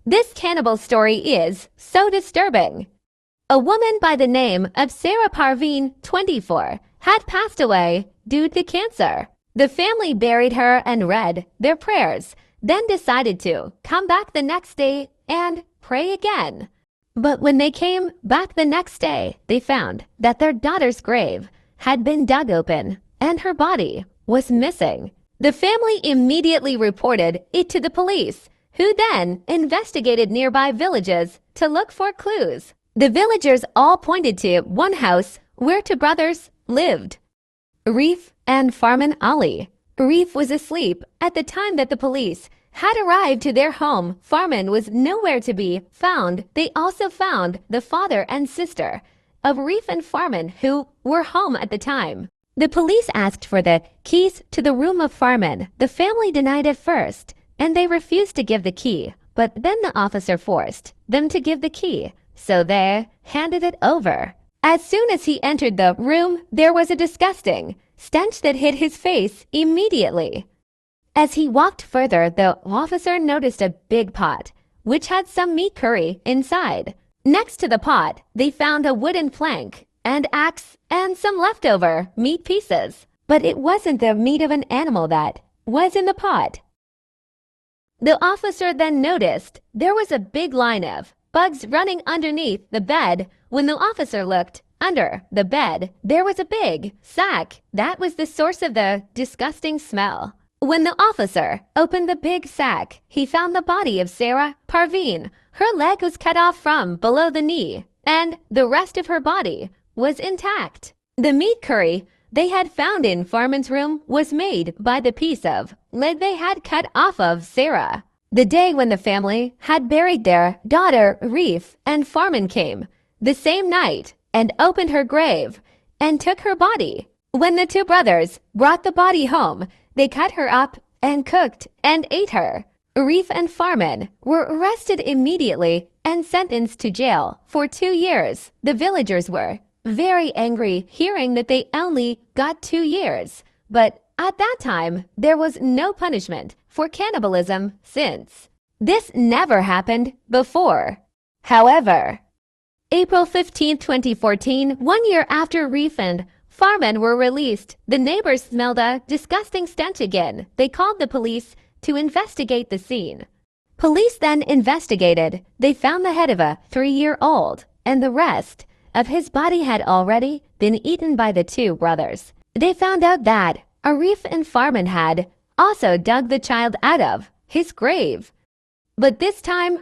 This cannibal story is so disturbing. A woman by the name of Sarah Parveen, 24, had passed away due to cancer. The family buried her and read their prayers, then decided to come back the next day and pray again. But when they came back the next day, they found that their daughter's grave had been dug open and her body was missing. The family immediately reported it to the police, who then investigated nearby villages to look for clues. The villagers all pointed to one house where two brothers lived, Arif and Farman Ali. Arif was asleep at the time that the police had arrived to their home. Farman was nowhere to be found. They also found the father and sister of Arif and Farman, who were home at the time. The police asked for the keys to the room of Farman. The family denied at first, and they refused to give the key, but then the officer forced them to give the key, so they handed it over. As soon as he entered the room, there was a disgusting stench that hit his face immediately. As he walked further, the officer noticed a big pot, which had some meat curry inside. Next to the pot, they found a wooden plank, and axe, and some leftover meat pieces. But it wasn't the meat of an animal that was in the pot. The officer then noticed there was a big line of bugs running underneath the bed. When the officer looked under the bed, there was a big sack. That was the source of the disgusting smell. When the officer opened the big sack, he found the body of Sarah Parveen. Her leg was cut off from below the knee, and the rest of her body was intact. The meat curry they had found in Farman's room was made by the piece of leg they had cut off of Sarah. The day when the family had buried their daughter Arif, and Farman came the same night and opened her grave and took her body. When the two brothers brought the body home, they cut her up and cooked and ate her. Arif and Farman were arrested immediately and sentenced to jail for 2 years. The villagers were very angry hearing that they only got 2 years. But at that time, there was no punishment for cannibalism since this never happened before. However, April 15, 2014, 1 year after Arif and Farman were released, the neighbors smelled a disgusting stench again. They called the police to investigate the scene. Police then investigated. They found the head of a 3-year-old, and the rest of his body had already been eaten by the two brothers. They found out that Arif and Farman had also dug the child out of his grave. But this time,